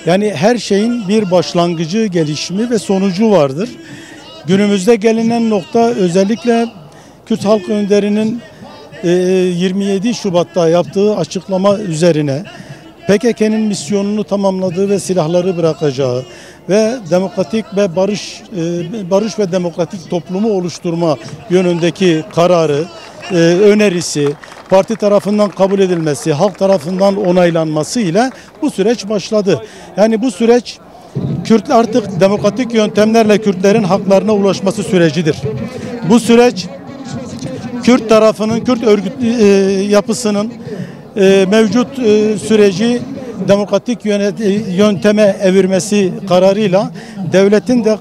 Yani her şeyin bir başlangıcı, gelişimi ve sonucu vardır. Günümüzde gelinen nokta özellikle Kürt Halk Önderi'nin 27 Şubat'ta yaptığı açıklama üzerine PKK'nın misyonunu tamamladığı ve silahları bırakacağı ve demokratik ve barış ve demokratik toplumu oluşturma yönündeki kararı, önerisi, parti tarafından kabul edilmesi, halk tarafından onaylanması ile bu süreç başladı. Yani bu süreç artık demokratik yöntemlerle Kürtlerin haklarına ulaşması sürecidir. Bu süreç Kürt tarafının, Kürt örgüt yapısının mevcut süreci demokratik yönteme evirmesi kararıyla devletin de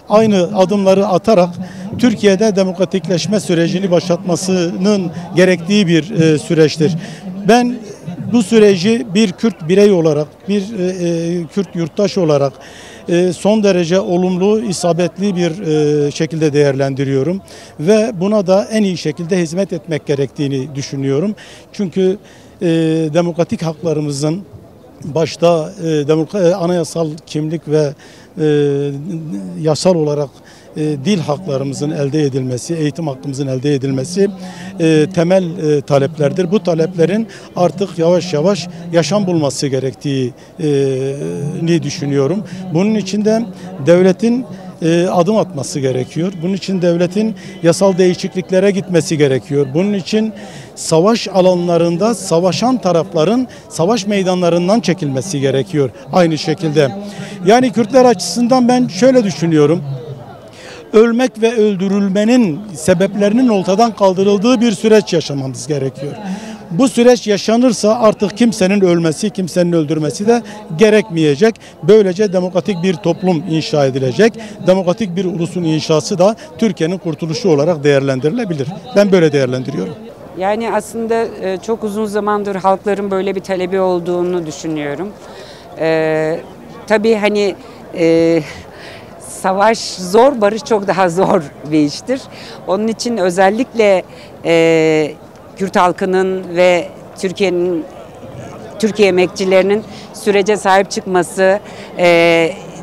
aynı adımları atarak Türkiye'de demokratikleşme sürecini başlatmasının gerektiği bir süreçtir. Ben bu süreci bir Kürt birey olarak, bir Kürt yurttaş olarak son derece olumlu, isabetli bir şekilde değerlendiriyorum. Ve buna da en iyi şekilde hizmet etmek gerektiğini düşünüyorum. Çünkü demokratik haklarımızın başta anayasal kimlik ve yasal olarak dil haklarımızın elde edilmesi, eğitim hakkımızın elde edilmesi temel taleplerdir. Bu taleplerin artık yavaş yavaş yaşam bulması gerektiğini düşünüyorum. Bunun için de devletin adım atması gerekiyor. Bunun için devletin yasal değişikliklere gitmesi gerekiyor. Bunun için savaş alanlarında savaşan tarafların savaş meydanlarından çekilmesi gerekiyor aynı şekilde. Yani Kürtler açısından ben şöyle düşünüyorum. Ölmek ve öldürülmenin sebeplerinin ortadan kaldırıldığı bir süreç yaşamamız gerekiyor. Bu süreç yaşanırsa artık kimsenin ölmesi, kimsenin öldürmesi de gerekmeyecek. Böylece demokratik bir toplum inşa edilecek. Demokratik bir ulusun inşası da Türkiye'nin kurtuluşu olarak değerlendirilebilir. Ben böyle değerlendiriyorum. Yani aslında çok uzun zamandır halkların böyle bir talebi olduğunu düşünüyorum. Tabii hani savaş zor, barış çok daha zor bir iştir. Onun için özellikle Kürt halkının ve Türkiye emekçilerinin sürece sahip çıkması,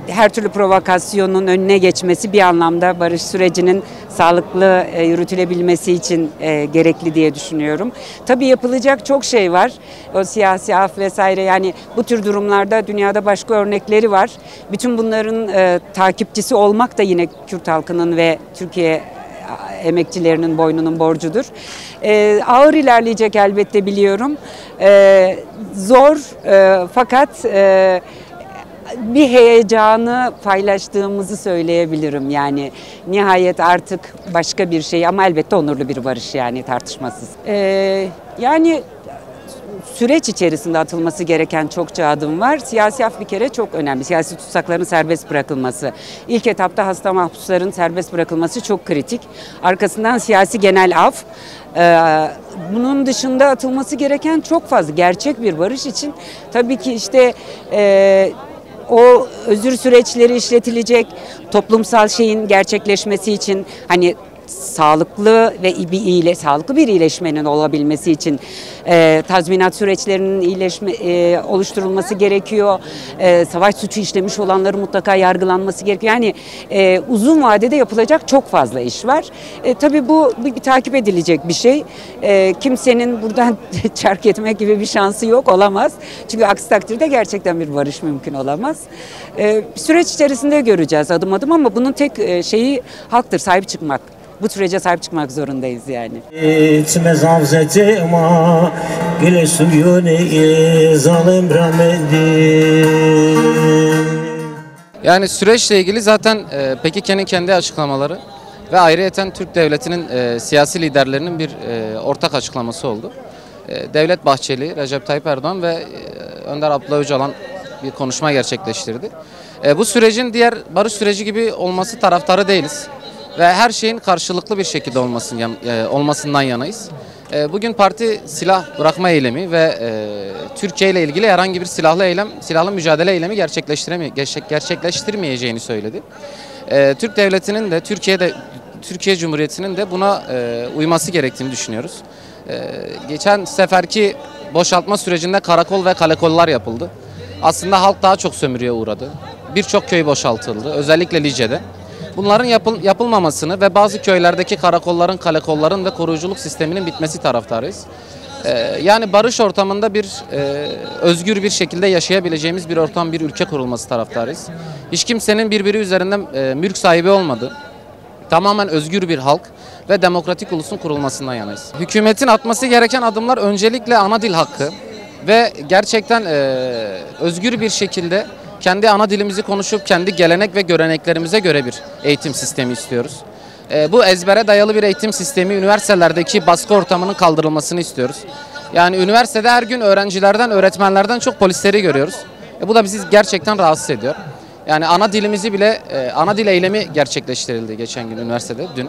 her türlü provokasyonun önüne geçmesi bir anlamda barış sürecinin sağlıklı yürütülebilmesi için gerekli diye düşünüyorum. Tabii yapılacak çok şey var. O siyasi af vesaire, yani bu tür durumlarda dünyada başka örnekleri var. Bütün bunların takipçisi olmak da yine Kürt halkının ve Türkiye emekçilerinin boynunun borcudur. Ağır ilerleyecek elbette, biliyorum. Zor fakat bir heyecanı paylaştığımızı söyleyebilirim. Yani nihayet artık başka bir şey, ama elbette onurlu bir barış, yani tartışmasız. Yani süreç içerisinde atılması gereken çokça adım var. Siyasi af bir kere çok önemli. Siyasi tutsakların serbest bırakılması. İlk etapta hasta mahpusların serbest bırakılması çok kritik. Arkasından siyasi genel af. Bunun dışında atılması gereken çok fazla. Gerçek bir barış için tabii ki işte o özür süreçleri işletilecek, toplumsal şeyin gerçekleşmesi için, hani sağlıklı ve sağlıklı bir iyileşmenin olabilmesi için tazminat süreçlerinin oluşturulması gerekiyor. Savaş suçu işlemiş olanların mutlaka yargılanması gerekiyor. Yani uzun vadede yapılacak çok fazla iş var. Tabii bu bir takip edilecek bir şey. Kimsenin buradan çark etmek gibi bir şansı yok, olamaz. Çünkü aksi takdirde gerçekten bir barış mümkün olamaz. Süreç içerisinde göreceğiz adım adım, ama bunun tek şeyi halktır, sahip çıkmak. Bu sürece sahip çıkmak zorundayız yani. Yani süreçle ilgili zaten PKK'nın kendi açıklamaları ve ayrıyeten Türk Devleti'nin siyasi liderlerinin bir ortak açıklaması oldu. Devlet Bahçeli, Recep Tayyip Erdoğan ve Önder Abdullah Öcalan bir konuşma gerçekleştirdi. Bu sürecin diğer barış süreci gibi olması taraftarı değiliz. Ve her şeyin karşılıklı bir şekilde olmasından yanayız. Bugün parti silah bırakma eylemi ve Türkiye ile ilgili herhangi bir silahlı mücadele eylemi gerçekleştirmeyeceğini söyledi. Türk Devleti'nin de Türkiye Cumhuriyeti'nin de buna uyması gerektiğini düşünüyoruz. Geçen seferki boşaltma sürecinde karakol ve kalekollar yapıldı. aslında halk daha çok sömürüye uğradı. Birçok köy boşaltıldı, özellikle Lice'de. Bunların yapılmamasını ve bazı köylerdeki karakolların, kalekolların ve koruyuculuk sisteminin bitmesi taraftarıyız. Yani barış ortamında özgür bir şekilde yaşayabileceğimiz bir ortam, bir ülke kurulması taraftarıyız. Hiç kimsenin birbiri üzerinden mülk sahibi olmadığı, tamamen özgür bir halk ve demokratik ulusun kurulmasından yanayız. Hükümetin atması gereken adımlar öncelikle ana dil hakkı ve gerçekten özgür bir şekilde kendi ana dilimizi konuşup kendi gelenek ve göreneklerimize göre bir eğitim sistemi istiyoruz. Bu ezbere dayalı bir eğitim sistemi, üniversitelerdeki baskı ortamının kaldırılmasını istiyoruz. Yani üniversitede her gün öğrencilerden, öğretmenlerden çok polisleri görüyoruz. Bu da bizi gerçekten rahatsız ediyor. Yani ana dilimizi bile, ana dil eylemi gerçekleştirildi geçen gün üniversitede, dün.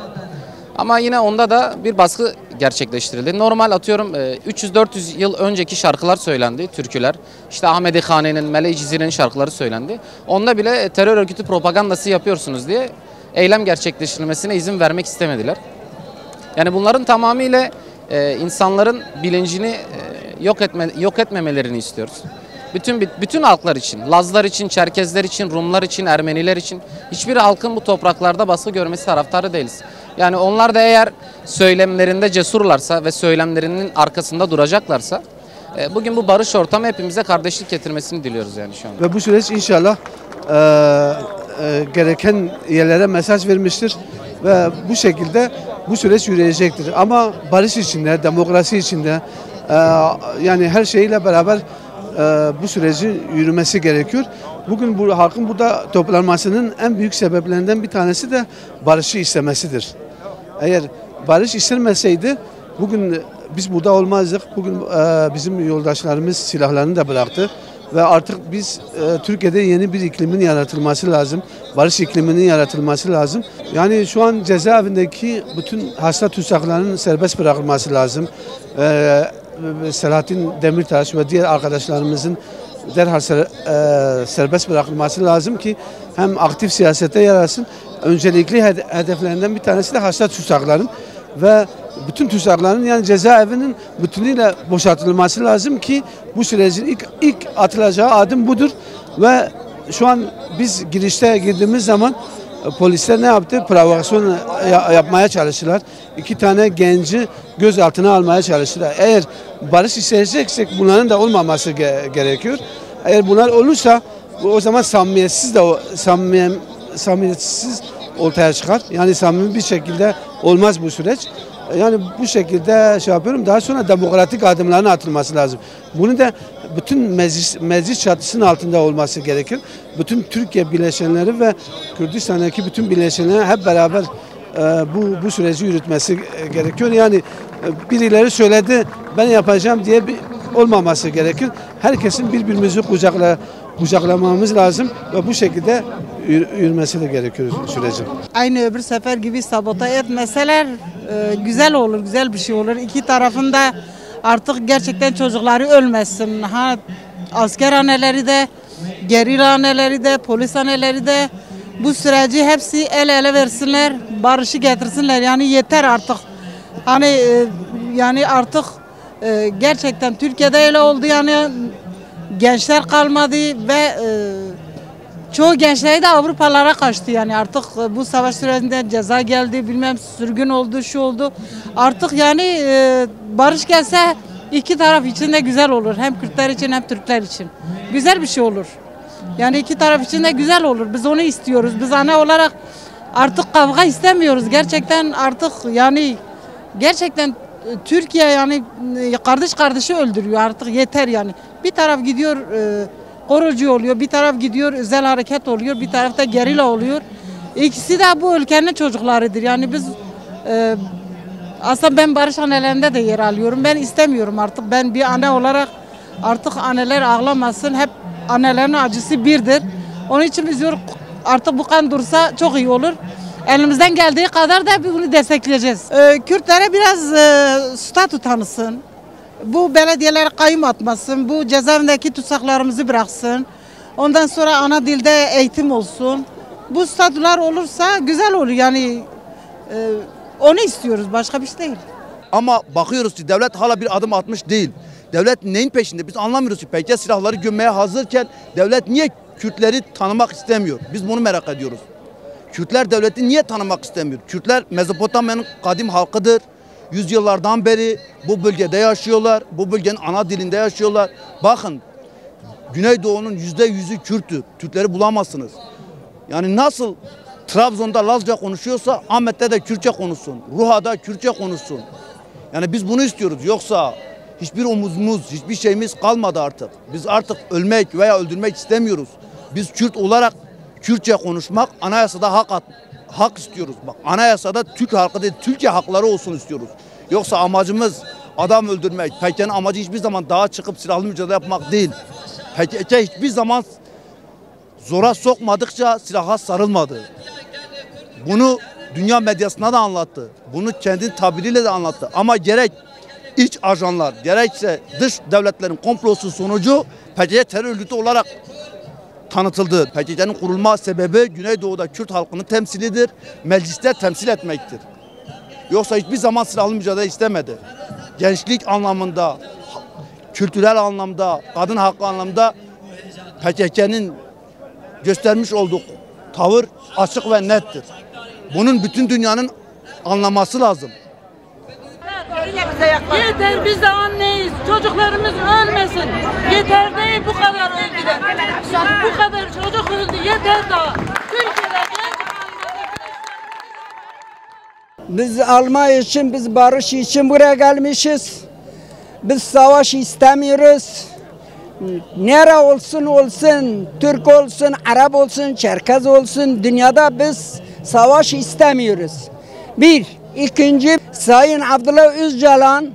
Ama yine onda da bir baskı gerçekleştirildi. Normal atıyorum 300-400 yıl önceki şarkılar söylendi, türküler. İşte Ahmedi Hane'nin, Mele-i Cizire'nin şarkıları söylendi. Onda bile terör örgütü propagandası yapıyorsunuz diye eylem gerçekleştirilmesine izin vermek istemediler. Yani bunların tamamıyla insanların bilincini yok etmemelerini istiyoruz. Bütün halklar için, Lazlar için, Çerkezler için, Rumlar için, Ermeniler için hiçbir halkın bu topraklarda baskı görmesi taraftarı değiliz. Yani onlar da eğer söylemlerinde cesurlarsa ve söylemlerinin arkasında duracaklarsa bugün bu barış ortamı hepimize kardeşlik getirmesini diliyoruz yani şu anda. Ve bu süreç inşallah gereken yerlere mesaj vermiştir ve bu şekilde bu süreç yürüyecektir. Ama barış içinde, demokrasi içinde yani her şeyle beraber bu sürecin yürümesi gerekiyor. Bugün bu halkın burada toplanmasının en büyük sebeplerinden bir tanesi de barışı istemesidir. Eğer barış istenmeseydi bugün biz burada olmazdık. Bugün bizim yoldaşlarımız silahlarını da bıraktı. Ve artık biz Türkiye'de yeni bir iklimin yaratılması lazım. Barış ikliminin yaratılması lazım. Yani şu an cezaevindeki bütün hasta tutsakların serbest bırakılması lazım. Selahattin Demirtaş ve diğer arkadaşlarımızın derhal serbest bırakılması lazım ki hem aktif siyasete yer alsın. Öncelikli hedeflerinden bir tanesi de hasta tutsakların ve bütün tutsakların yani cezaevinin bütünüyle boşaltılması lazım ki bu sürecin ilk atılacağı adım budur ve şu an biz girdiğimiz zaman polisler ne yaptı? Provokasyon yapmaya çalıştılar. 2 tane genci gözaltına almaya çalıştılar. Eğer barış isteyeceksek bunların da olmaması gerekiyor. Eğer bunlar olursa o zaman samimiyetsiz ortaya çıkar. Yani samimi bir şekilde olmaz bu süreç. Yani bu şekilde şey yapıyorum. Daha sonra demokratik adımların atılması lazım. Bunu da bütün meclis çatısının altında olması gerekir. Bütün Türkiye bileşenleri ve Kürdistan'daki bütün bileşenler hep beraber bu süreci yürütmesi gerekiyor. Yani birileri söyledi ben yapacağım diye olmaması gerekir. Herkesin birbirimizi kucaklamamız lazım ve bu şekilde yürümesi de gerekiyor sürecin. Aynı öbür sefer gibi sabote etmeseler güzel olur, güzel bir şey olur. İki tarafında artık gerçekten çocukları ölmesin. Asker anneleri de, gerilla anneleri de, polis anneleri de bu süreci hepsi el ele versinler, barışı getirsinler. Yani yeter artık. Yani artık gerçekten Türkiye'de öyle oldu yani gençler kalmadı ve çoğu gençleri de Avrupalara kaçtı yani artık bu savaş sürecinde ceza geldi, bilmem sürgün oldu, şu oldu. Artık yani barış gelse iki taraf için de güzel olur. Hem Kürtler için hem Türkler için. Güzel bir şey olur. Yani iki taraf için de güzel olur. Biz onu istiyoruz. Biz anne olarak artık kavga istemiyoruz. Gerçekten artık yani gerçekten Türkiye yani kardeş kardeşi öldürüyor artık yeter yani. Bir taraf gidiyor korucu oluyor, bir taraf gidiyor özel hareket oluyor, bir tarafta gerilla oluyor. İkisi de bu ülkenin çocuklarıdır. Yani biz aslında ben barış annelerinde de yer alıyorum. Ben istemiyorum artık. Ben bir anne olarak artık anneler ağlamasın. Hep annelerin acısı birdir. Onun için biz diyoruz artık bu kan dursa çok iyi olur. Elimizden geldiği kadar da bunu destekleyeceğiz. Kürtlere biraz statü tanısın. Bu belediyeler kayyum atmasın. Bu cezaevindeki tutsaklarımızı bıraksın. Ondan sonra ana dilde eğitim olsun. Bu statüler olursa güzel olur. Yani onu istiyoruz. Başka bir şey değil. Ama bakıyoruz ki devlet hala bir adım atmış değil. Devlet neyin peşinde? Biz anlamıyoruz ki. PKK silahları gömmeye hazırken devlet niye Kürtleri tanımak istemiyor? Biz bunu merak ediyoruz. Kürtler devleti niye tanımak istemiyor? Kürtler Mezopotamya'nın kadim halkıdır. Yüzyıllardan beri bu bölgede yaşıyorlar. Bu bölgenin ana dilinde yaşıyorlar. Bakın Güneydoğu'nun %100'ü Kürttür. Türkleri bulamazsınız. Yani nasıl Trabzon'da Lazca konuşuyorsa Ahmet'te de Kürtçe konuşsun. Ruha'da Kürtçe konuşsun. Yani biz bunu istiyoruz. Yoksa hiçbir umudumuz, hiçbir şeyimiz kalmadı artık. Biz artık ölmek veya öldürmek istemiyoruz. Biz Kürt olarak Kürtçe konuşmak, anayasada hak istiyoruz. Bak anayasada Türk halkı değil, Türkiye hakları olsun istiyoruz. Yoksa amacımız adam öldürmek. PKK'nın amacı hiçbir zaman dağa çıkıp silahlı mücadele yapmak değil. PKK hiçbir zaman zora sokmadıkça silaha sarılmadı. Bunu dünya medyasına da anlattı. Bunu kendi tabiriyle de anlattı. Ama gerek iç ajanlar, gerekse dış devletlerin komplosu sonucu PKK terör örgütü olarak tanıtıldı. PKK'nın kurulma sebebi Güneydoğu'da Kürt halkını temsilidir, mecliste temsil etmektir. Yoksa hiçbir zaman silahlı mücadele istemedi. Gençlik anlamında, kültürel anlamda, kadın hakkı anlamda PKK'nın göstermiş olduğu tavır açık ve nettir. Bunun bütün dünyanın anlaması lazım. Yeter, biz de anneyiz. Çocuklarımız ölmesin. Yeter değil bu kadar öldüler. Bu kadar çocuk öldü. Yeter daha. Türkiye'de biz Almanya için, biz barış için buraya gelmişiz. Biz savaş istemiyoruz. Nere olsun olsun, Türk olsun, Arap olsun, Çerkez olsun, dünyada biz savaş istemiyoruz. Bir. İkinci, Sayın Abdullah Öcalan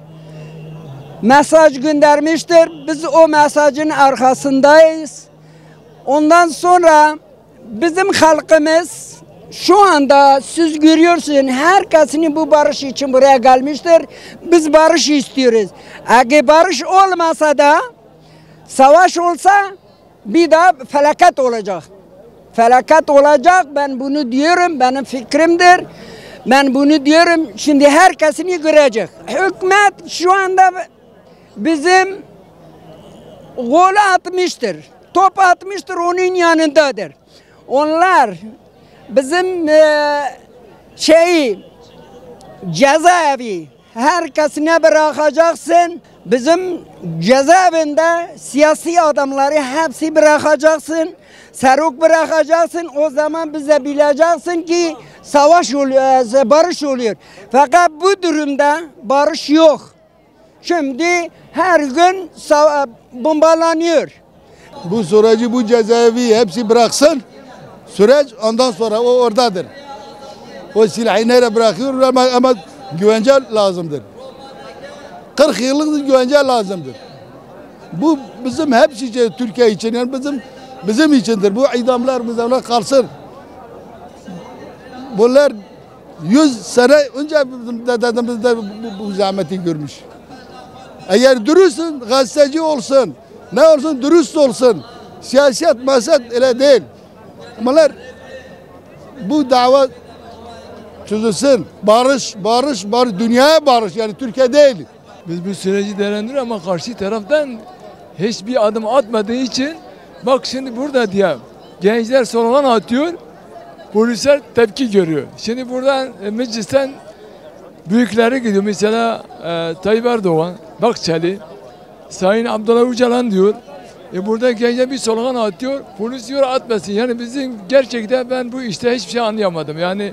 mesaj göndermiştir. Biz o mesajın arkasındayız. Ondan sonra bizim halkımız şu anda siz görüyorsunuz herkesin bu barış için buraya gelmiştir. Biz barış istiyoruz. Eğer barış olmasa da savaş olsa bir daha felaket olacak. Felaket olacak, ben bunu diyorum, benim fikrimdir. Ben bunu diyorum, şimdi herkesini görecek. Hükümet şu anda bizim gol atmıştır, top atmıştır, onun yanındadır. Onlar bizim cezaevi herkesine bırakacaksın. Bizim cezaevinde siyasi adamları hepsi bırakacaksın. Seruk bırakacaksın, o zaman bize bileceksin ki savaş oluyor, barış oluyor. Fakat bu durumda barış yok. Şimdi her gün bombalanıyor. Bu süreci, bu cezaevi hepsi bıraksın. Süreç ondan sonra o oradadır. O silahı nereye bırakıyor ama güvence lazımdır. 40 yıllık güvence lazımdır. Bu bizim hepsi Türkiye için, yani bizim içindir. Bu idamlar kalsın. Bunlar 100 sene önce bizim dedemiz de bu zahmeti görmüş. Eğer dürüstsün, gazeteci olsun, ne olsun dürüst olsun. Siyaset, maset öyle değil. Amalar bu dava çözülsün. Barış, dünyaya barış, yani Türkiye değil. Biz bu süreci değerlendiriyoruz ama karşı taraftan hiçbir adım atmadığı için bak şimdi burada diye gençler slogan atıyor, polisler tepki görüyor. Şimdi buradan meclisten büyükleri gidiyor. Mesela Tayyip Erdoğan, Bahçeli, Sayın Abdullah Öcalan diyor. Burada gençler bir slogan atıyor, polis diyor atmasın. Yani bizim gerçekten ben bu işte hiçbir şey anlayamadım. Yani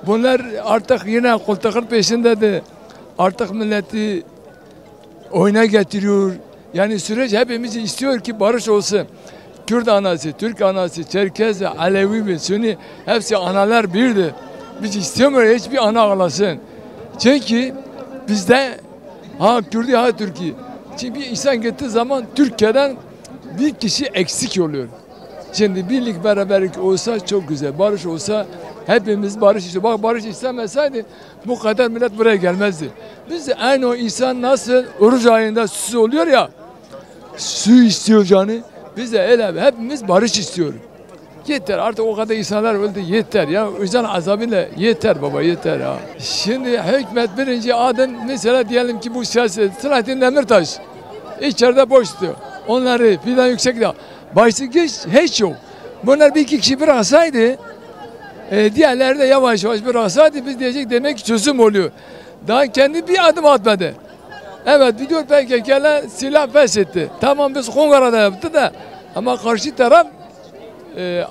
bunlar artık yine koltukların peşindedir. Artık milleti oyuna getiriyor. Yani süreç hepimiz istiyor ki barış olsun. Kürt anası, Türk anası, Çerkez, Alevi mi, Sünni hepsi analar birdir. Biz istemiyoruz hiçbir ana ağlasın. Çünkü bizde ha Kürdi ha Türkiye. Şimdi bir insan gittiği zaman Türkiye'den bir kişi eksik oluyor. Şimdi birlik beraberlik olsa çok güzel. Barış olsa hepimiz barış istiyor. Bak barış istemeseydi bu kadar millet buraya gelmezdi. Biz de aynı o insan nasıl oruç ayında su oluyor ya, su istiyor canı. Biz de öyle hepimiz barış istiyoruz. Yeter artık o kadar insanlar öldü yeter ya. Vicdan azabıyla yeter baba yeter ha. Şimdi hükümet birinci adım mesela diyelim ki bu siyaset Selahattin Demirtaş. içeride boş tutuyor. Onları fidan yüksekte. Başlık hiç yok. Bunlar bir iki kişi bıraksaydı, diğerleri de yavaş yavaş bıraksaydı biz diyecek demek ki çözüm oluyor. Daha kendi bir adım atmadı. Evet diyor PKK'la silah feshetti. Tamam biz Kongara'da yaptı da ama karşı taraf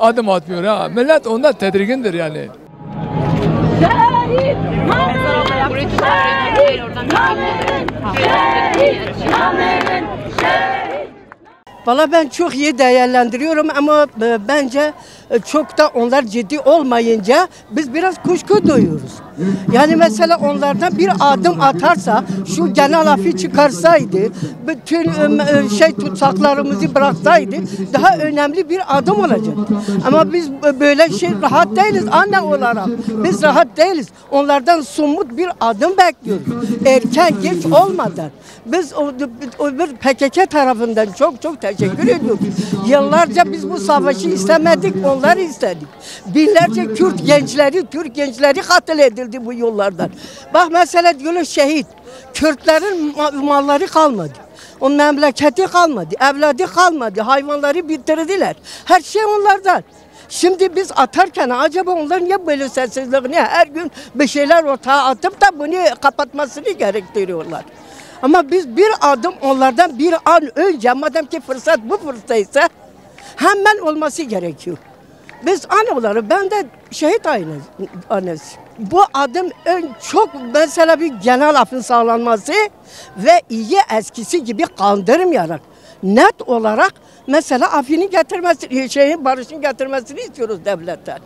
adım atmıyor ha. Millet ondan tedirgindir yani. Valla ben çok iyi değerlendiriyorum ama bence çok da onlar ciddi olmayınca biz biraz kuşku duyuyoruz. Yani mesela onlardan bir adım atarsa, şu genel afı çıkarsaydı, bütün tutsaklarımızı bıraksaydı daha önemli bir adım olacaktı. Ama biz böyle rahat değiliz anne olarak. Biz rahat değiliz. Onlardan somut bir adım bekliyoruz. Erken geç olmadan. Biz öbür PKK tarafından çok teşekkür ediyoruz. Yıllarca biz bu savaşı istemedik, onları istedik. Binlerce Kürt gençleri, Türk gençleri katledildi bu yollardan. Bak mesela diyorlar şehit. Kürtlerin malları kalmadı. O memleketi kalmadı, evladı kalmadı, hayvanları bitirdiler. Her şey onlardan. Şimdi biz atarken acaba onlar niye böyle sessizlik, niye her gün bir şeyler ortaya atıp da bunu kapatmasını gerektiriyorlar. Ama biz bir adım onlardan bir an önce, madem ki fırsat bu fırsatsa hemen olması gerekiyor. Biz anne olarak, ben de şehit annesi. Bu adım çok mesela bir genel afın sağlanması ve iyi eskisi gibi kandırmayarak net olarak mesela afinin getirmesi, barışın getirmesini istiyoruz devletten.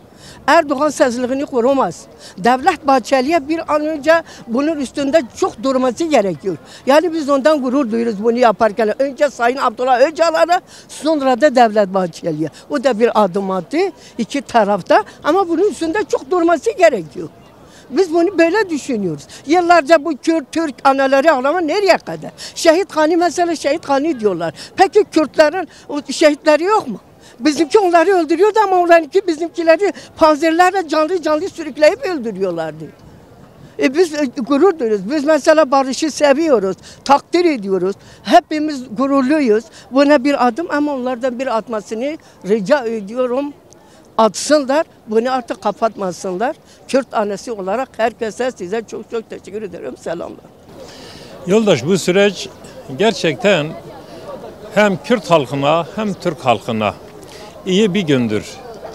Erdoğan sözlüğünü korumaz. Devlet Bahçeli'ye bir an önce bunun üstünde çok durması gerekiyor. Yani biz ondan gurur duyuyoruz bunu yaparken. Önce Sayın Abdullah Öcalan'a, sonra da Devlet Bahçeli'ye. O da bir adım attı iki tarafta ama bunun üstünde çok durması gerekiyor. Biz bunu böyle düşünüyoruz. Yıllarca bu Kürt, Türk anaları ağlama nereye kadar? Şehit Hani mesela şehit Hani diyorlar. Peki Kürtlerin şehitleri yok mu? Bizimki onları öldürüyordu ama onlarınki bizimkileri panzerlerle canlı sürükleyip öldürüyorlardı. Biz gurur duyuyoruz. Biz mesela barışı seviyoruz, takdir ediyoruz. Hepimiz gururluyuz. Buna bir adım ama onlardan bir atmasını rica ediyorum. Atsınlar, bunu artık kapatmasınlar. Kürt annesi olarak herkese size çok teşekkür ederim. Selamlar. Yoldaş, bu süreç gerçekten hem Kürt halkına hem Türk halkına iyi bir gündür.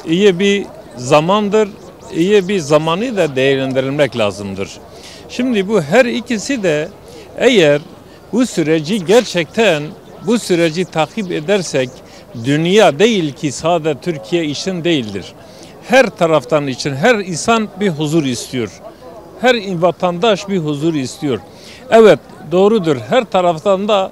İyi bir zamandır. İyi bir zamanı da değerlendirilmek lazımdır. Şimdi bu her ikisi de eğer bu süreci gerçekten bu süreci takip edersek dünya değil ki sadece Türkiye için değildir. Her taraftan için her insan bir huzur istiyor. Her vatandaş bir huzur istiyor. Evet doğrudur her taraftan da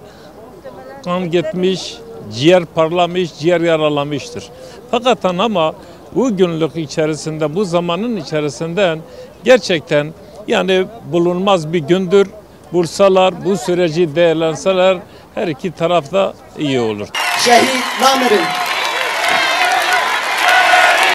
kan gitmiş, ciğer parlamış, ciğer yaralamıştır. Fakat ama bu günlük içerisinde, bu zamanın içerisinden gerçekten yani bulunmaz bir gündür. Bulsalar, bu süreci değerlenseler her iki tarafta iyi olur. Şehit Namer'in